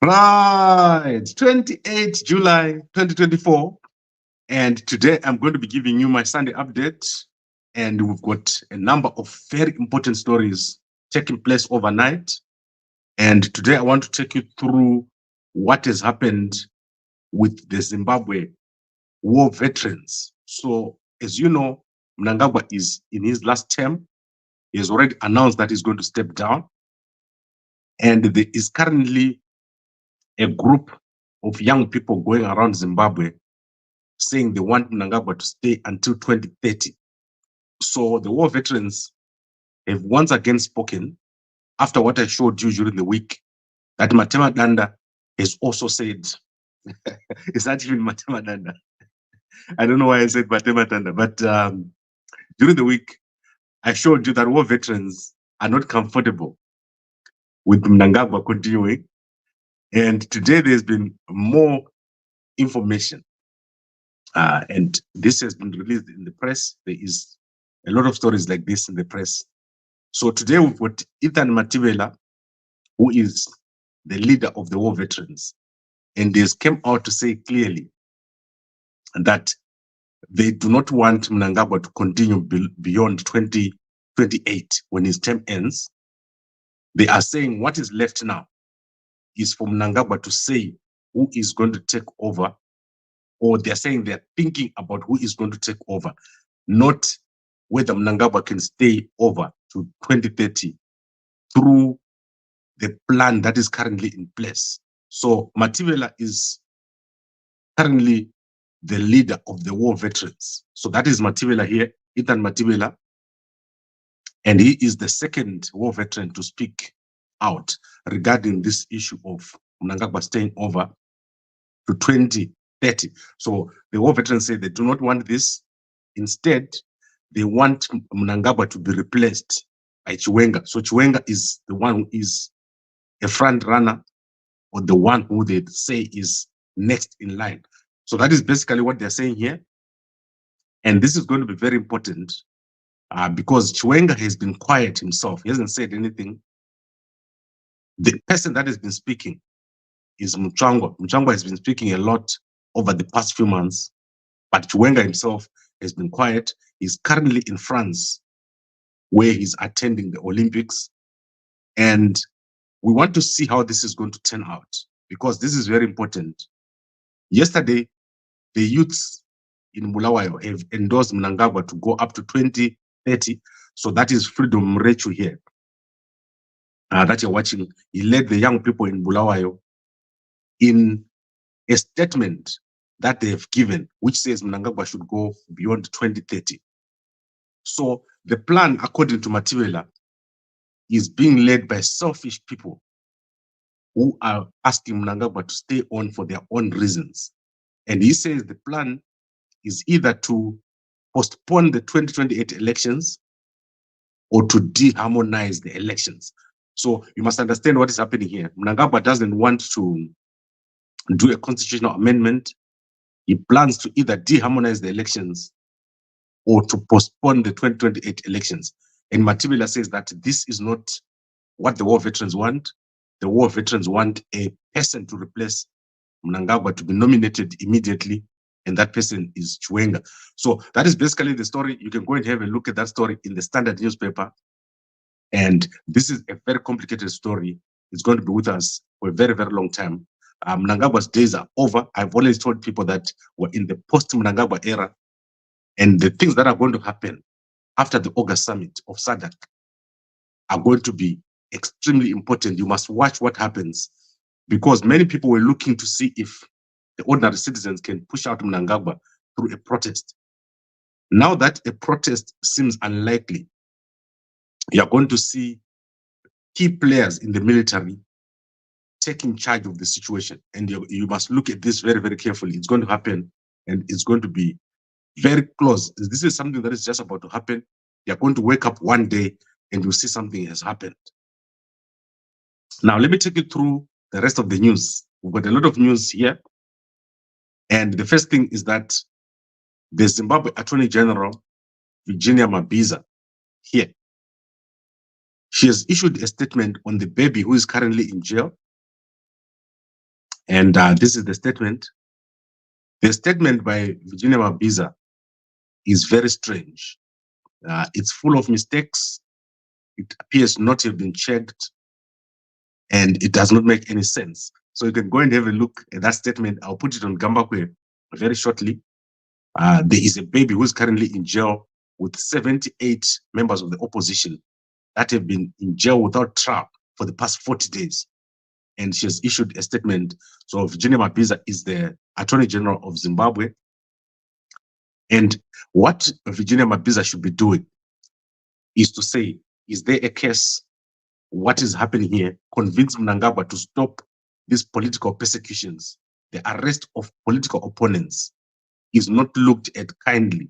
Right, 28 July 2024. And today I'm going to be giving you my Sunday update. And we've got a number of very important stories taking place overnight. And today I want to take you through what has happened with the Zimbabwe war veterans. So, as you know, Mnangagwa is in his last term. He has already announced that he's going to step down. And there is currently a group of young people going around Zimbabwe saying they want Mnangagwa to stay until 2030. So the war veterans have once again spoken after what I showed you during the week, that Matema Danda has also said, it's not even Matema Danda. I don't know why I said Matema Danda, but during the week, I showed you that war veterans are not comfortable with Mnangagwa continuing. And today there's been more information. And this has been released in the press. There is a lot of stories like this in the press. So today we've got Mathibela, who is the leader of the war veterans. And he has come out to say clearly that they do not want Mnangagwa to continue beyond 2028 when his term ends. They are saying what is left now is for Mnangagwa to say who is going to take over, or they're saying they're thinking about who is going to take over, not whether Mnangagwa can stay over to 2030 through the plan that is currently in place. So Mathibela is currently the leader of the war veterans. So that is Mathibela here, Mathibela, and he is the second war veteran to speak out regarding this issue of Mnangagwa staying over to 2030. So the war veterans say they do not want this. Instead, they want Mnangagwa to be replaced by Chiwenga. So Chiwenga is the one who is a front runner, or the one who they say is next in line. So that is basically what they're saying here. And this is going to be very important because Chiwenga has been quiet himself. He hasn't said anything. The person that has been speaking is Mnangagwa. Mnangagwa has been speaking a lot over the past few months, but Chiwenga himself has been quiet. He's currently in France, where he's attending the Olympics. And we want to see how this is going to turn out, because this is very important. Yesterday, the youths in Bulawayo have endorsed Mnangagwa to go up to 2030. So that is Freedom Mrechu here that you're watching. He led the young people in Bulawayo in a statement that they have given, which says Mnangagwa should go beyond 2030. So the plan, according to Mathibela, is being led by selfish people who are asking Mnangagwa to stay on for their own reasons. And he says the plan is either to postpone the 2028 elections or to de-harmonize the elections. So you must understand what is happening here. Mnangagwa doesn't want to do a constitutional amendment. He plans to either de-harmonize the elections or to postpone the 2028 elections. And Mathibela says that this is not what the war veterans want. The war veterans want a person to replace Mnangagwa, to be nominated immediately, and that person is Chiwenga. So that is basically the story. You can go and have a look at that story in the Standard newspaper. And this is a very complicated story. It's going to be with us for a very, very long time. Mnangagwa's days are over. I've always told people that we're in the post-Mnangagwa era, and the things that are going to happen after the August summit of SADC are going to be extremely important. You must watch what happens, because many people were looking to see if the ordinary citizens can push out Mnangagwa through a protest. Now that a protest seems unlikely, you're going to see key players in the military taking charge of the situation. And you must look at this very, very carefully. It's going to happen, and it's going to be very close. This is something that is just about to happen. You're going to wake up one day and you'll see something has happened. Now, let me take you through the rest of the news. We've got a lot of news here. And the first thing is that the Zimbabwe Attorney General, Virginia Mabiza, here, she has issued a statement on the baby who is currently in jail. And this is the statement. The statement by Virginia Mabiza is very strange. It's full of mistakes. It appears not to have been checked, and it does not make any sense. So you can go and have a look at that statement. I'll put it on Gambakwe very shortly. There is a baby who is currently in jail with 78 members of the opposition that have been in jail without trial for the past 40 days. And she has issued a statement. So Virginia Mabiza is the Attorney General of Zimbabwe. And what Virginia Mabiza should be doing is to say, is there a case? What is happening here? Convince Mnangagwa to stop these political persecutions. The arrest of political opponents is not looked at kindly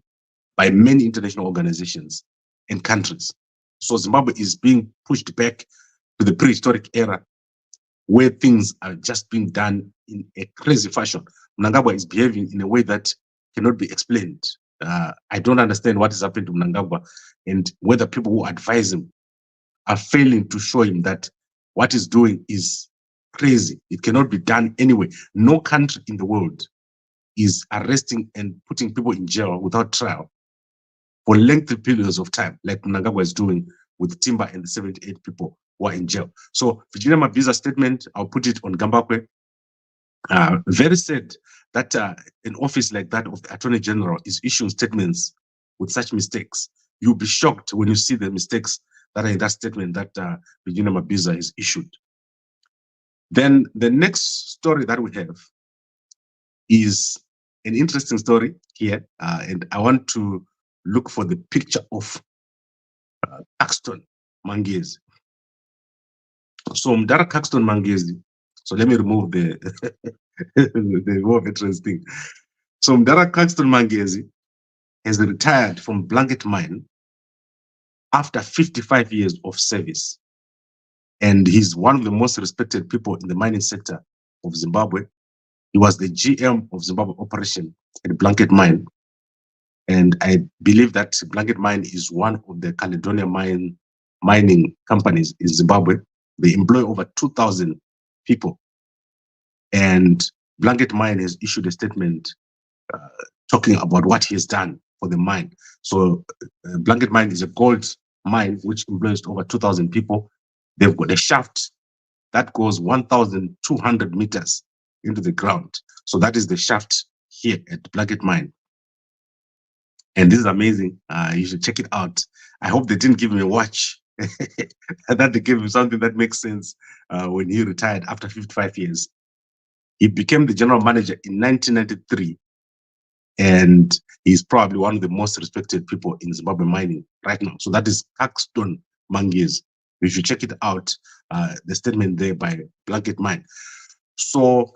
by many international organizations and countries. So Zimbabwe is being pushed back to the prehistoric era where things are just being done in a crazy fashion. Mnangagwa is behaving in a way that cannot be explained. I don't understand what is happening to Mnangagwa and whether people who advise him are failing to show him that what he's doing is crazy. It cannot be done anyway. No country in the world is arresting and putting people in jail without trial for lengthy periods of time, like Mnangagwa is doing with Timber and the 78 people who are in jail. So Virginia Mabiza's statement, I'll put it on Gambakwe. Very sad that an office like that of the Attorney General is issuing statements with such mistakes. You'll be shocked when you see the mistakes that are in that statement that Virginia Mabiza has issued. Then the next story that we have is an interesting story here, and I want to look for the picture of Caxton Mangezi. So Mdara Caxton Mangezi. So let me remove the the war veterans thing. So Mdara Caxton Mangezi has retired from Blanket Mine after 55 years of service. And he's one of the most respected people in the mining sector of Zimbabwe. He was the GM of Zimbabwe operation at Blanket Mine. And I believe that Blanket Mine is one of the Caledonia mining companies in Zimbabwe. They employ over 2,000 people. And Blanket Mine has issued a statement talking about what he has done for the mine. So Blanket Mine is a gold mine which employs over 2,000 people. They've got a shaft that goes 1,200 meters into the ground. So that is the shaft here at Blanket Mine. And this is amazing. You should check it out. I hope they didn't give him a watch, that they gave him something that makes sense when he retired after 55 years. He became the general manager in 1993. And he's probably one of the most respected people in Zimbabwe mining right now. So that is Caxton Mangezi. You should check it out, the statement there by Blanket Mine. So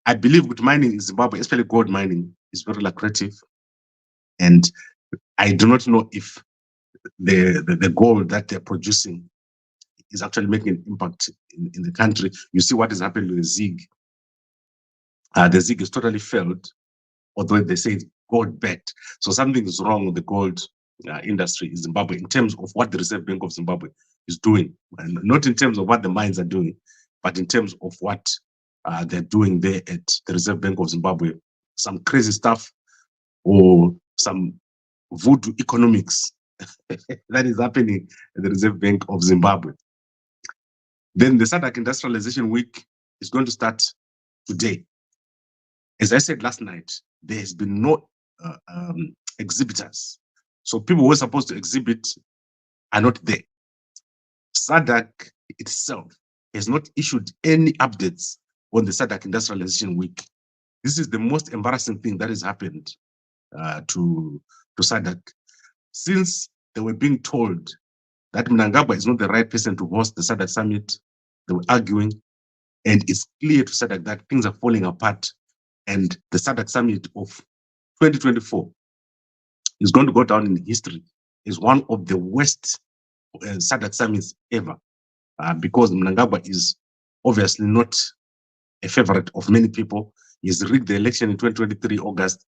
I believe with mining in Zimbabwe, especially gold mining, is very lucrative. And I do not know if the gold that they're producing is actually making an impact in the country. You see what is happening with the ZIG. The ZIG is totally failed, although they say it's gold-backed. So something is wrong with the gold industry in Zimbabwe in terms of what the Reserve Bank of Zimbabwe is doing. And not in terms of what the mines are doing, but in terms of what they're doing there at the Reserve Bank of Zimbabwe. Some crazy stuff or some voodoo economics that is happening at the Reserve Bank of Zimbabwe. Then the SADC Industrialization Week is going to start today. As I said last night, there has been no exhibitors. So people who are supposed to exhibit are not there. SADC itself has not issued any updates on the SADC Industrialization Week. This is the most embarrassing thing that has happened to SADC. Since they were being told that Mnangagwa is not the right person to host the SADC summit, they were arguing, and it's clear to SADC that things are falling apart, and the SADC summit of 2024 is going to go down in history as one of the worst SADC summits ever, because Mnangagwa is obviously not a favorite of many people. He's rigged the election in 2023 August,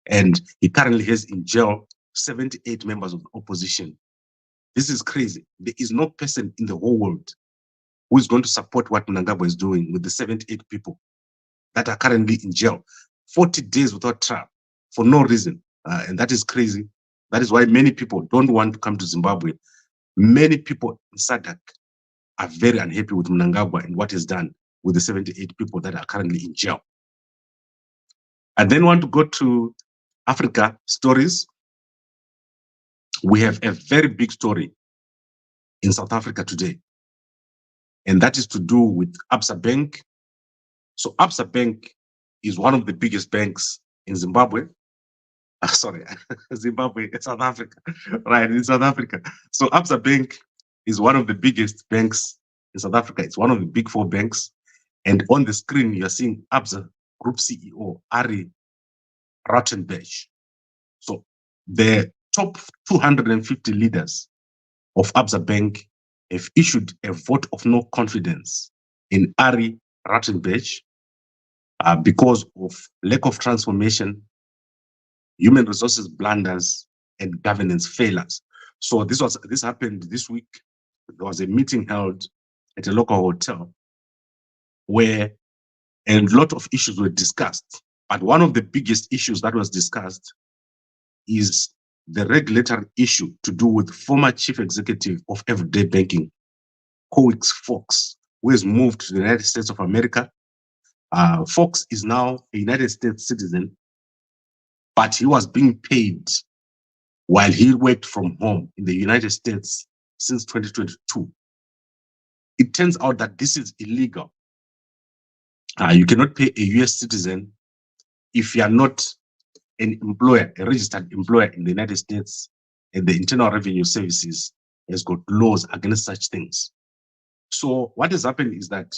and he currently has in jail 78 members of the opposition. This is crazy. There is no person in the whole world who is going to support what Mnangagwa is doing with the 78 people. that are currently in jail, 40 days without trial for no reason. And that is crazy. That is why many people don't want to come to Zimbabwe. Many people in SADC are very unhappy with Mnangagwa and what he's done with the 78 people that are currently in jail. I then want to go to Africa stories. We have a very big story in South Africa today, and that is to do with Absa Bank. So Absa Bank is one of the biggest banks in Zimbabwe. Sorry, Zimbabwe, South Africa, right, in South Africa. So Absa Bank is one of the biggest banks in South Africa. It's one of the big four banks. And on the screen, you're seeing Absa Group CEO, Ari Rautenbach. So the top 250 leaders of Absa Bank have issued a vote of no confidence in Ari Rautenbach because of lack of transformation, human resources blunders, and governance failures. So this happened this week. There was a meeting held at a local hotel where a lot of issues were discussed. But one of the biggest issues that was discussed is the regulatory issue to do with former chief executive of Everyday Banking, Coex Fox, who has moved to the United States of America. Fox is now a United States citizen, but he was being paid while he worked from home in the United States since 2022. It turns out that this is illegal. You cannot pay a US citizen if you are not an employer, a registered employer in the United States, and the Internal Revenue Services has got laws against such things. So what has happened is that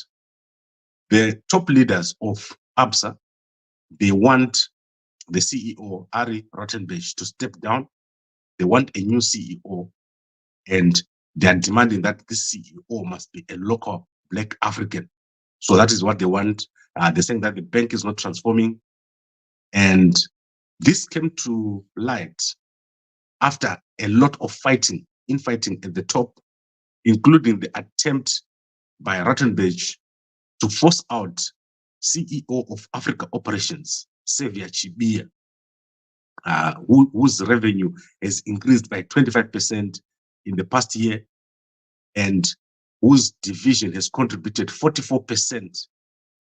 the top leaders of Absa, they want the CEO, Ari Rautenbach, to step down. They want a new CEO, and they are demanding that this CEO must be a local Black African. So that is what they want. They're saying that the bank is not transforming. And this came to light after a lot of infighting at the top, including the attempt by Rautenbach to force out CEO of Africa Operations, Xavier Chibia, whose revenue has increased by 25% in the past year, and whose division has contributed 44%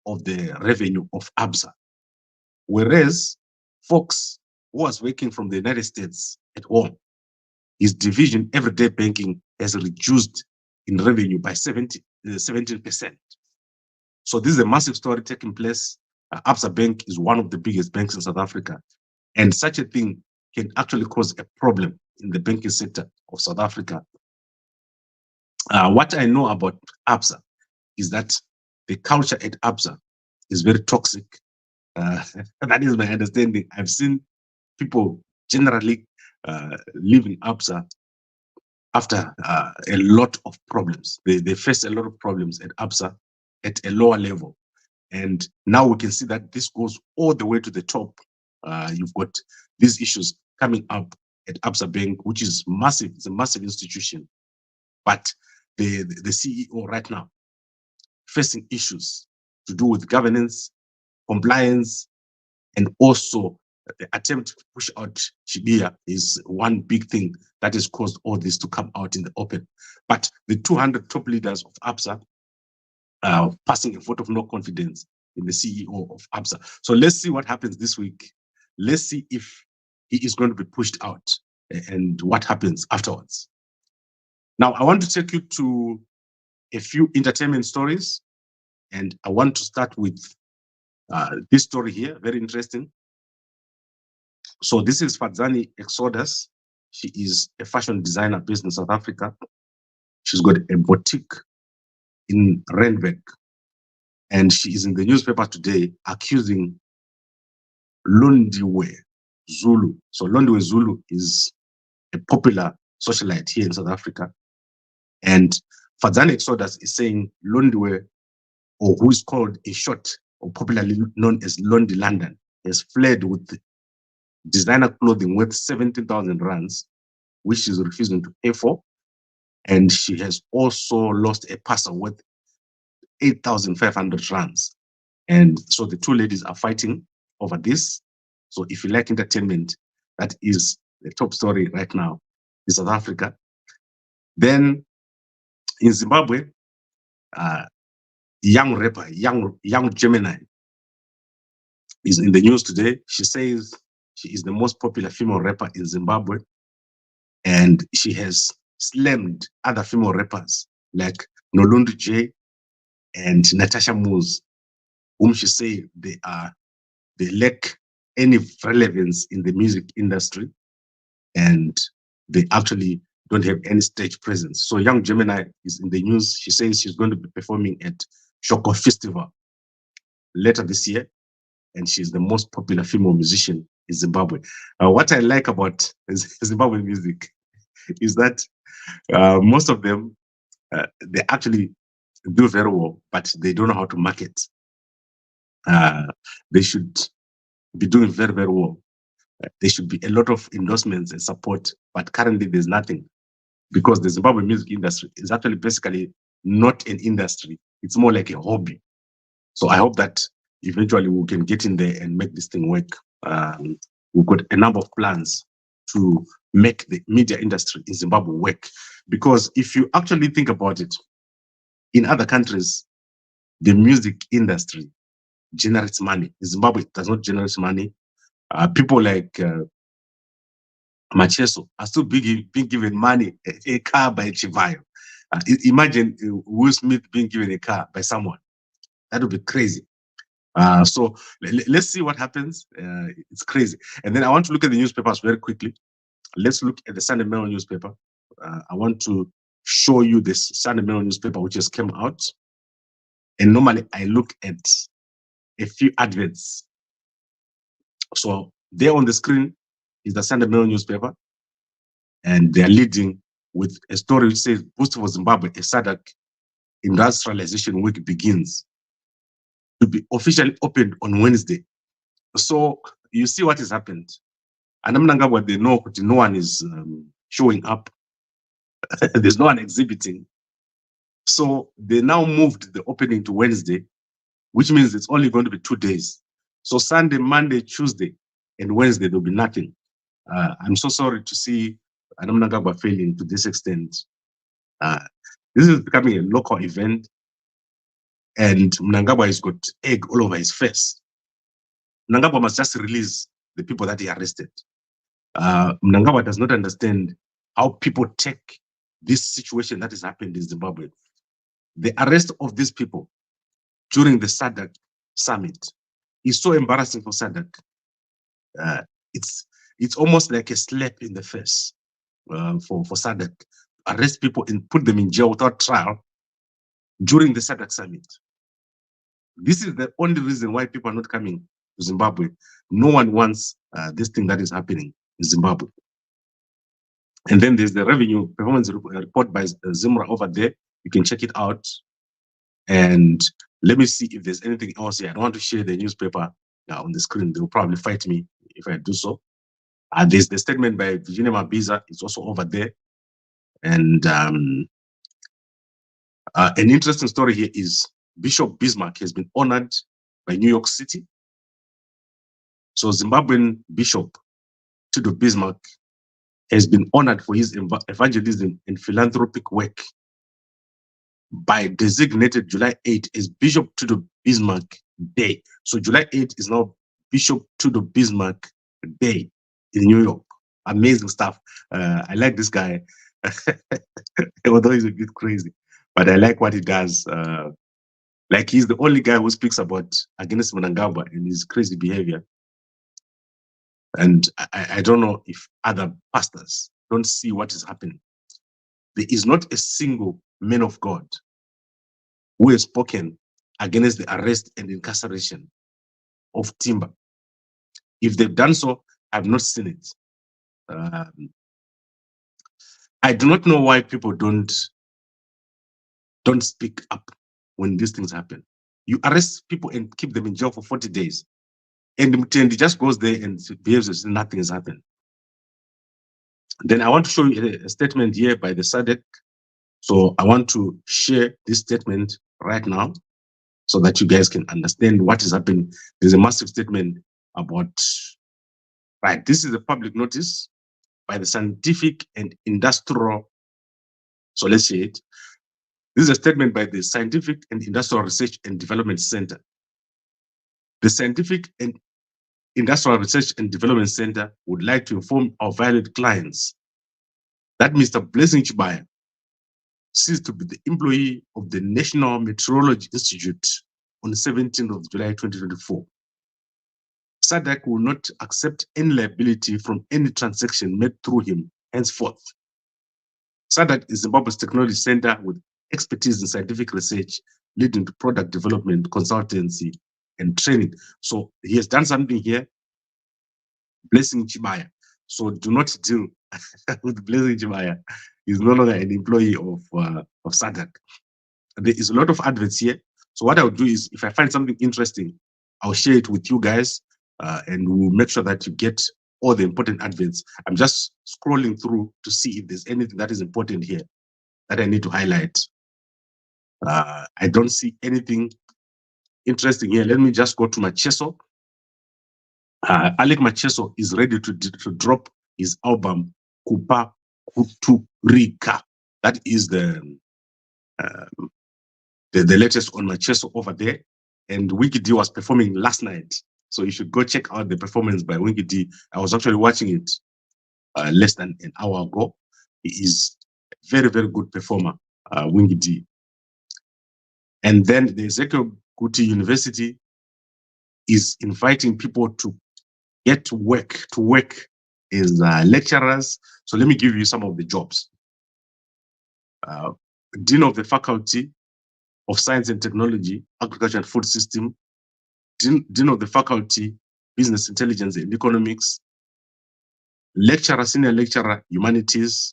of the revenue of Absa. Whereas Fox, who was working from the United States at home, his division, Everyday Banking, has reduced in revenue by 17%. So this is a massive story taking place. Absa Bank is one of the biggest banks in South Africa. And such a thing can actually cause a problem in the banking sector of South Africa. What I know about Absa is that the culture at Absa is very toxic. That is my understanding. I've seen people generally leaving Absa after a lot of problems. They face a lot of problems at Absa at a lower level. And now we can see that this goes all the way to the top. You've got these issues coming up at Absa Bank, which is massive. It's a massive institution. But the CEO right now facing issues to do with governance, compliance, and also the attempt to push out Chibia is one big thing that has caused all this to come out in the open. But the 200 top leaders of Absa passing a vote of no confidence in the CEO of Absa. So let's see what happens this week. Let's see if he is going to be pushed out and what happens afterwards. Now, I want to take you to a few entertainment stories, and I want to start with this story here, very interesting. So this is Fadzani Exodus. She is a fashion designer based in South Africa. She's got a boutique in Randburg, and she is in the newspaper today accusing Londiwe Zulu. So Londiwe Zulu is a popular socialite here in South Africa. And Fadzani Exodus is saying Londiwe, or who is called a short, or popularly known as Londi London, has fled with designer clothing worth 17,000 rands, which she's refusing to pay for. And she has also lost a parcel worth 8,500 rands. And so the two ladies are fighting over this. So if you like entertainment, that is the top story right now in South Africa. Then in Zimbabwe, young rapper, young Gemini is in the news today. She says she is the most popular female rapper in Zimbabwe, and she has slammed other female rappers like Nolundu J and Natasha Moose, whom she say they lack any relevance in the music industry, and they actually don't have any stage presence. So young Gemini is in the news. She says she's going to be performing at Shoko Festival later this year, and she's the most popular female musician in Zimbabwe. What I like about Zimbabwe music is that most of them, they actually do very well, but they don't know how to market. They should be doing very, very well. There should be a lot of endorsements and support, but currently there's nothing, because the Zimbabwe music industry is actually basically not an industry. It's more like a hobby. So I hope that eventually we can get in there and make this thing work. We've got a number of plans to make the media industry in Zimbabwe work. Because if you actually think about it, in other countries, the music industry generates money. In Zimbabwe, it does not generate money. People like Macheso are still being given money, a car by Chivayo. Imagine Will Smith being given a car by someone. That would be crazy. So let's see what happens. It's crazy. And then I want to look at the newspapers very quickly. Let's look at the Sunday Mail newspaper. I want to show you this Sunday Mail newspaper, which just came out. And normally I look at a few adverts. So there on the screen is the Sunday Mail newspaper. And they're leading with a story which says, Boost for Zimbabwe, a SADC industrialisation week begins to be officially opened on Wednesday. So you see what has happened. And Mnangagwa, they know that no one is showing up. There's no one exhibiting. So they now moved the opening to Wednesday, which means it's only going to be 2 days. So Sunday, Monday, Tuesday, and Wednesday, there'll be nothing. I'm so sorry to see Mnangagwa failing to this extent. This is becoming a local event, and Mnangagwa has got egg all over his face. Mnangagwa must just release the people that he arrested. Mnangagwa does not understand how people take this situation that has happened in Zimbabwe. The arrest of these people during the SADC summit is so embarrassing for SADC. It's almost like a slap in the face for SADC. Arrest people and put them in jail without trial during the SADC summit. This is the only reason why people are not coming to Zimbabwe. No one wants this thing that is happening in Zimbabwe. And then there's the revenue performance report by ZIMRE over there. You can check it out. And let me see if there's anything else here. I don't want to share the newspaper on the screen. They'll probably fight me if I do so. There's the statement by Virginia Mabiza. It's also over there. And an interesting story here is Bishop Bismarck has been honored by New York City. So Zimbabwean Bishop Tudo Bismarck has been honored for his evangelism and philanthropic work by designated July 8 as Bishop Tudo Bismarck Day. So July 8 is now Bishop Tudo Bismarck Day in New York. Amazing stuff. I like this guy, although he's a bit crazy, but I like what he does. Like he's the only guy who speaks about against Mnangagwa and his crazy behavior. And I don't know if other pastors don't see what is happening. There is not a single man of God who has spoken against the arrest and incarceration of Timber. If they've done so, I've not seen it. I do not know why people don't speak up when these things happen. You arrest people and keep them in jail for 40 days. And Mtendi just goes there and behaves as if nothing has happened. Then I want to show you a statement here by the SADC. So I want to share this statement right now. so that you guys can understand what is happening. There's a massive statement about, right, this is a public notice by the Scientific and Industrial, so let's see it. This is a statement by the Scientific and Industrial Research and Development Center. The Scientific and Industrial Research and Development Center would like to inform our valued clients that Mr. Blessing Chibaya ceased to be the employee of the National Meteorology Institute on the 17th of July 2024. SADC will not accept any liability from any transaction made through him henceforth. SADC is Zimbabwe's technology center with expertise in scientific research, leading to product development, consultancy, and training. So he has done something here, Blessing Chibaya. So do not deal with Blessing Chibaya. He's no longer an employee of SADC. There is a lot of adverts here. So what I'll do is, if I find something interesting, I'll share it with you guys, and we'll make sure that you get all the important adverts. I'm just scrolling through to see if there's anything that is important here that I need to highlight. I don't see anything interesting here. Let me just go to Macheso. Alec Macheso is ready to drop his album Kupa Kuturika. That is the latest on Macheso over there. And Winky D was performing last night. So you should go check out the performance by Winky D. I was actually watching it less than an hour ago. He is a very, very good performer, Winky D. And then the Ezekiel Kuti University is inviting people to get to work as lecturers. So let me give you some of the jobs. Dean of the Faculty of Science and Technology, Agriculture and Food System, Dean of the Faculty, Business Intelligence and Economics, Lecturer, Senior Lecturer, Humanities,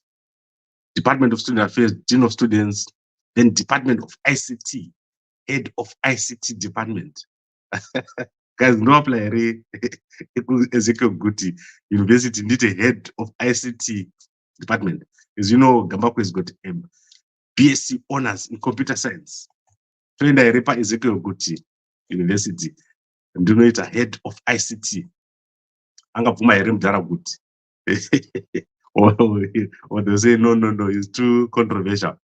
Department of Student Affairs, Dean of Students, then Department of ICT, Head of ICT Department. Guys, no apply Ezekiel Guti University need a Head of ICT Department. As you know, Gambakwe has got a BSc Honors in Computer Science. So in the Repa Ezekiel Guti University, and do it a Head of ICT. Angapuma Erim Daraguti. Or they say, no, it's too controversial.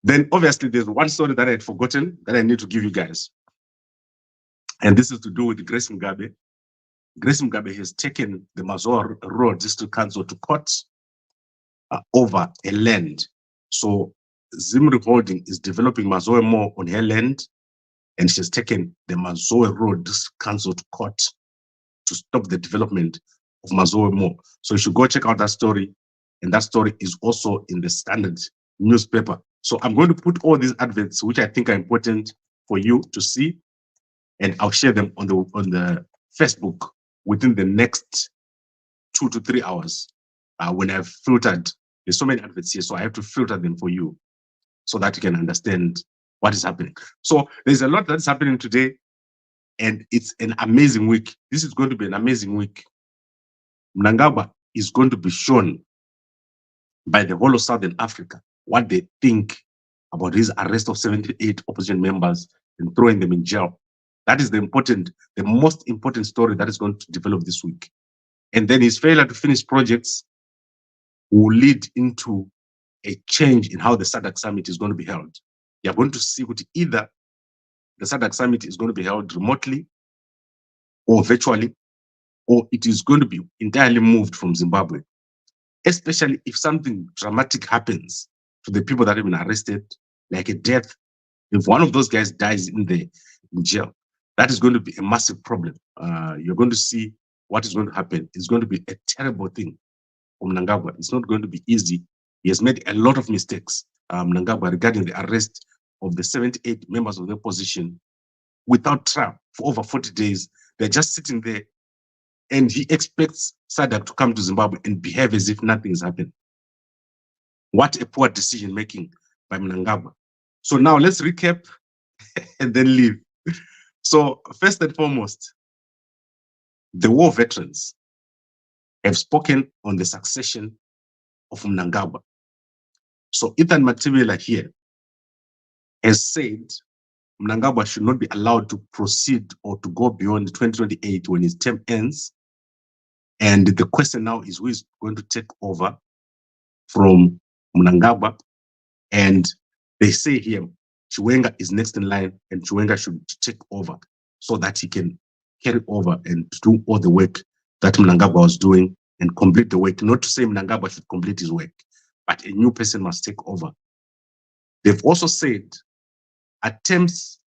Then obviously there's one story that I had forgotten that I need to give you guys. And this is to do with Grace Mugabe. Grace Mugabe has taken the Mazowe Rural District Council to court over a land. So ZIMRE Holding is developing Mazowe more on her land, and she's taken the Mazowe Rural District Council to court to stop the development of Mazowe more. So you should go check out that story, and that story is also in the Standard newspaper. So I'm going to put all these adverts, which I think are important for you to see, and I'll share them on the Facebook within the next 2 to 3 hours. When I've filtered, there's so many adverts here, so I have to filter them for you so that you can understand what is happening. So there's a lot that's happening today, and it's an amazing week. This is going to be an amazing week. Mnangagwa is going to be shown by the whole of Southern Africa what they think about his arrest of 78 opposition members and throwing them in jail. That is the most important story that is going to develop this week. And then his failure to finish projects will lead into a change in how the SADC summit is going to be held. You're going to see what either the SADC summit is going to be held remotely or virtually, or it is going to be entirely moved from Zimbabwe, especially if something dramatic happens to the people that have been arrested, like a death. If one of those guys dies in jail, that is going to be a massive problem. You're going to see what is going to happen. It's going to be a terrible thing for Mnangagwa. It's not going to be easy. He has made a lot of mistakes, Mnangagwa, regarding the arrest of the 78 members of the opposition without trial for over 40 days. They're just sitting there, and he expects SADC to come to Zimbabwe and behave as if nothing has happened. What a poor decision making by Mnangagwa. So now let's recap and then leave. So first and foremost, the war veterans have spoken on the succession of Mnangagwa. So Ethan Mathibela here has said Mnangagwa should not be allowed to proceed or to go beyond 2028 when his term ends. And the question now is who is going to take over from Mnangagwa. And they say here, Chiwenga is next in line and Chiwenga should take over so that he can carry over and do all the work that Mnangagwa was doing and complete the work. Not to say Mnangagwa should complete his work, but a new person must take over. They've also said attempts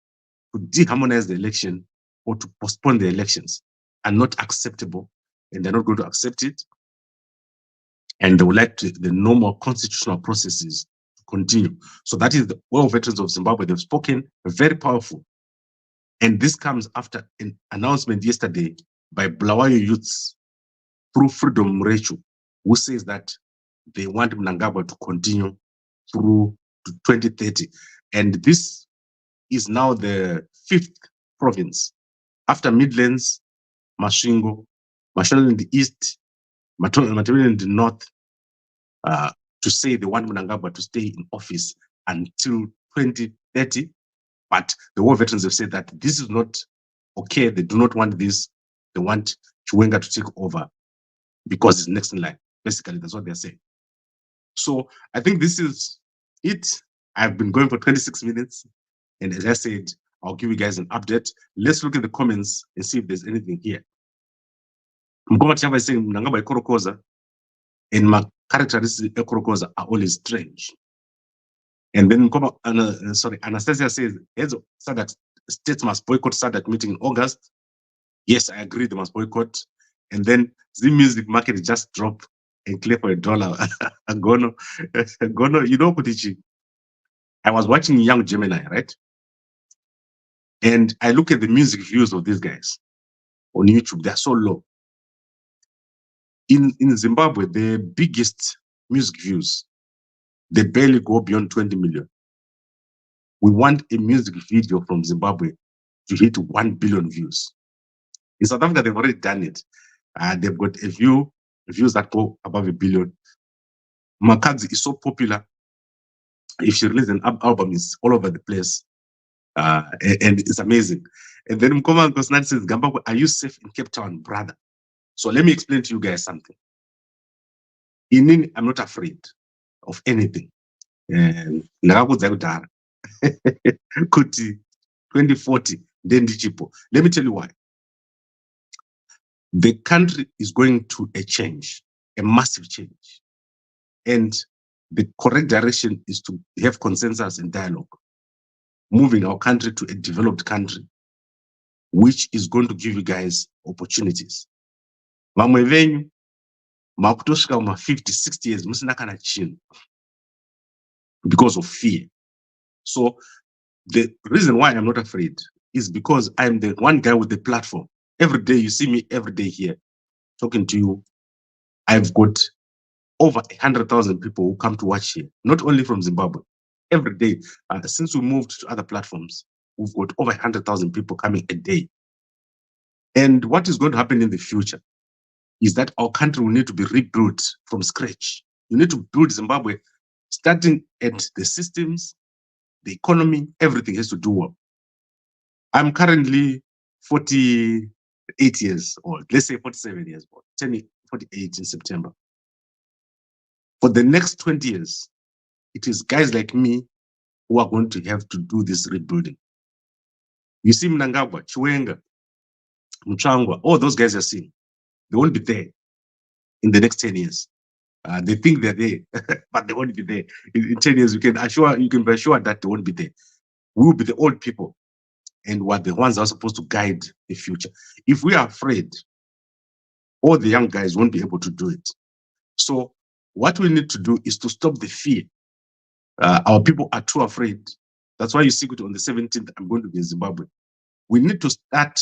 to de-harmonize the election or to postpone the elections are not acceptable, and they're not going to accept it. And they would like the normal constitutional processes to continue. So that is the World Veterans of Zimbabwe. They've spoken, very powerful. And this comes after an announcement yesterday by Bulawayo youths through Freedom Mrechu, who says that they want Mnangagwa to continue through to 2030. And this is now the 5th province after Midlands, Masvingo, Mashonaland in the east, Mathibela in the north, to say they want Mnangagwa to stay in office until 2030. But the war veterans have said that this is not okay. They do not want this. They want Chiwenga to take over because it's next in line. Basically, that's what they're saying. So I think this is it. I've been going for 26 minutes. And as I said, I'll give you guys an update. Let's look at the comments and see if there's anything here. Mkoma Chava is saying Mnangagwa Ikorokoza and my characteristics Ikorokoza are always strange. And then Anastasia says, SADC states must boycott SADC meeting in August. Yes, I agree, they must boycott. And then the music market just dropped and clear for $1. Gono, you know, Kutichi, I was watching Young Gemini, right? And I look at the music views of these guys on YouTube, they're so low. In Zimbabwe, the biggest music views, they barely go beyond 20 million. We want a music video from Zimbabwe to hit 1 billion views. In South Africa, they've already done it. They've got views that go above 1 billion. Makadzi is so popular. If she releases an album, it's all over the place. And it's amazing. And then Mkoma Nkosnati says, Gambakwe, are you safe in Cape Town, brother? So let me explain to you guys something. I'm not afraid of anything. Kuti 2040, then Dichipo. Let me tell you why. The country is going to a change, a massive change. And the correct direction is to have consensus and dialogue, moving our country to a developed country, which is going to give you guys opportunities. Vamwe venyu, makutosvika kuma 50, 60 years, musina kana chinhu because of fear. So the reason why I'm not afraid is because I'm the one guy with the platform. Every day you see me every day here talking to you. I've got over 100,000 people who come to watch here, not only from Zimbabwe. Every day, since we moved to other platforms, we've got over 100,000 people coming a day. And what is going to happen in the future is that our country will need to be rebuilt from scratch. You need to build Zimbabwe, starting at the systems, the economy, everything has to do well. I'm currently 48 years old, let's say 47 years old, 48 in September. For the next 20 years, it is guys like me who are going to have to do this rebuilding. You see Mnangagwa, Chiwenga, Mchangwa, all those guys are seeing. They won't be there in the next 10 years. They think they're there, but they won't be there. In 10 years, you can be assured that they won't be there. We will be the old people, and we're the ones that are supposed to guide the future. If we are afraid, all the young guys won't be able to do it. So what we need to do is to stop the fear. Our people are too afraid. That's why you see it on the 17th, I'm going to be in Zimbabwe. We need to start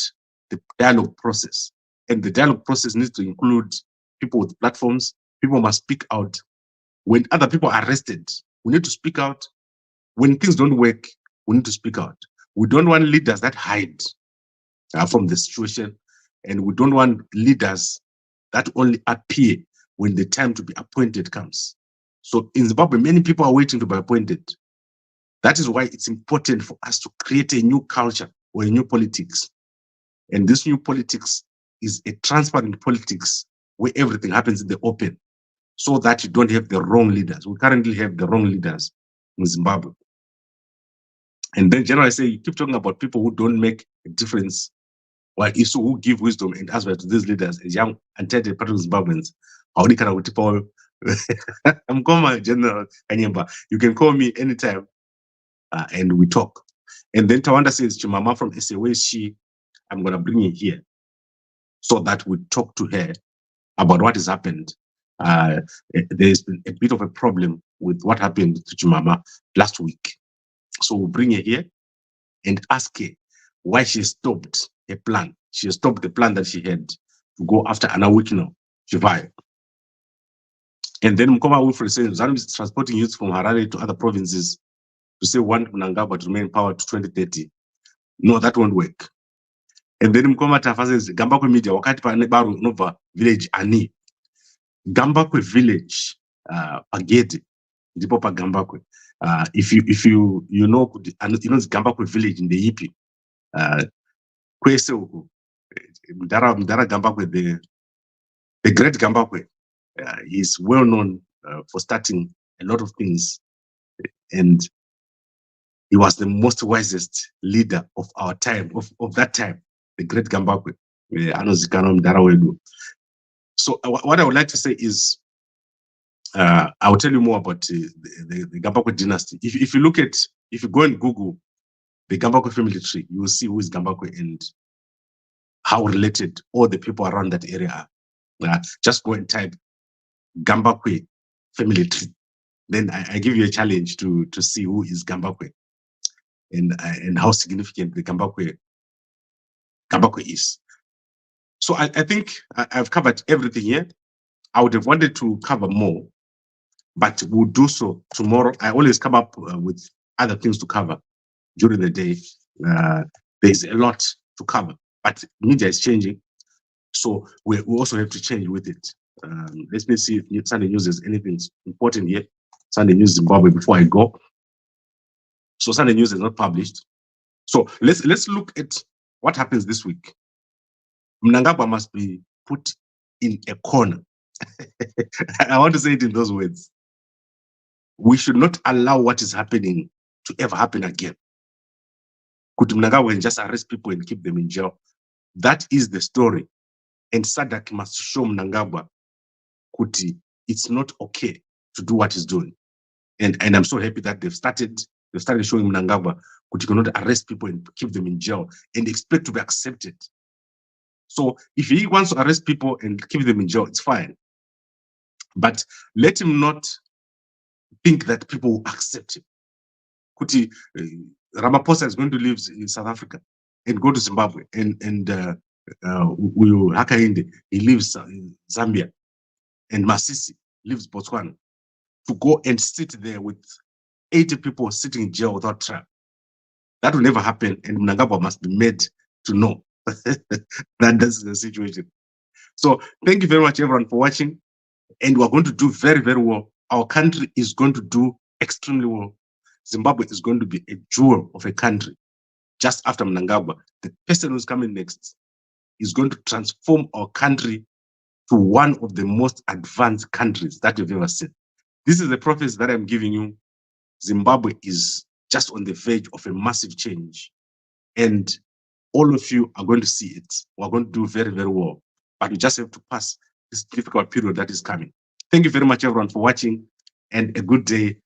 the dialogue process. And the dialogue process needs to include people with platforms. People must speak out. When other people are arrested, we need to speak out. When things don't work, we need to speak out. We don't want leaders that hide from the situation. And we don't want leaders that only appear when the time to be appointed comes. So in Zimbabwe, many people are waiting to be appointed. That is why it's important for us to create a new culture or a new politics. And this new politics is a transparent politics where everything happens in the open, so that you don't have the wrong leaders. We currently have the wrong leaders in Zimbabwe. And then generally I say, you keep talking about people who don't make a difference, while Isu who give wisdom and advice to these leaders as young entitled Zimbabweans. I'm calling General Kanyemba. You can call me anytime and we talk. And then Tawanda says, Chimama from SA, where is she? I'm going to bring you here so that we talk to her about what has happened. There's been a bit of a problem with what happened to Chimama last week. So we'll bring her here and ask her why she stopped a plan. She stopped the plan that she had to go after Anawikino, Chivai. And then Mkoma Wilfred says, ZANU is transporting youth from Harare to other provinces to say want Mnangagwa to remain in power to 2030. No, that won't work. And then Mkoma Tafa says, Gambakwe media, wakati pa Nebaru Nova village ani. Gambakwe village, Pagede, ndipo pa Gambakwe. If you know Gambakwe village in the Yipi, Kwese uku, Mdara Gambakwe, the great Gambakwe, is well known for starting a lot of things, and he was the most wisest leader of our time, of that time, the great Gambakwe. So what I would like to say is, I will tell you more about the Gambakwe dynasty. If you go and Google the Gambakwe family tree, you will see who is Gambakwe and how related all the people around that area are. Just go and type Gambakwe family tree. Then I give you a challenge to see who is Gambakwe and how significant the Gambakwe is. So I think I've covered everything here. I would have wanted to cover more, but we'll do so tomorrow. I always come up with other things to cover during the day. There's a lot to cover, but media is changing, so we also have to change with it. Let me see if Sunday News has anything important here. Sunday News Zimbabwe before I go. So Sunday News is not published. So let's look at what happens this week. Mnangagwa must be put in a corner. I want to say it in those words. We should not allow what is happening to ever happen again. Could Mnangagwa just arrest people and keep them in jail? That is the story. And SADC must show Mnangagwa Kuti it's not okay to do what he's doing. And I'm so happy that they've started showing Mnangagwa Kuti cannot arrest people and keep them in jail and expect to be accepted. So if he wants to arrest people and keep them in jail, it's fine. But let him not think that people will accept him. Kuti, Ramaphosa is going to live in South Africa and go to Zimbabwe, and Hakainde, he lives in Zambia, and Masisi lives Botswana, to go and sit there with 80 people sitting in jail without trial. That will never happen, and Mnangagwa must be made to know that that's the situation. So thank you very much, everyone, for watching, and we're going to do very, very well. Our country is going to do extremely well. Zimbabwe is going to be a jewel of a country. Just after Mnangagwa, the person who's coming next is going to transform our country to one of the most advanced countries that we've ever seen. This is the prophecy that I'm giving you. Zimbabwe is just on the verge of a massive change, and all of you are going to see it. We're going to do very, very well, but we just have to pass this difficult period that is coming. Thank you very much, everyone, for watching, and a good day.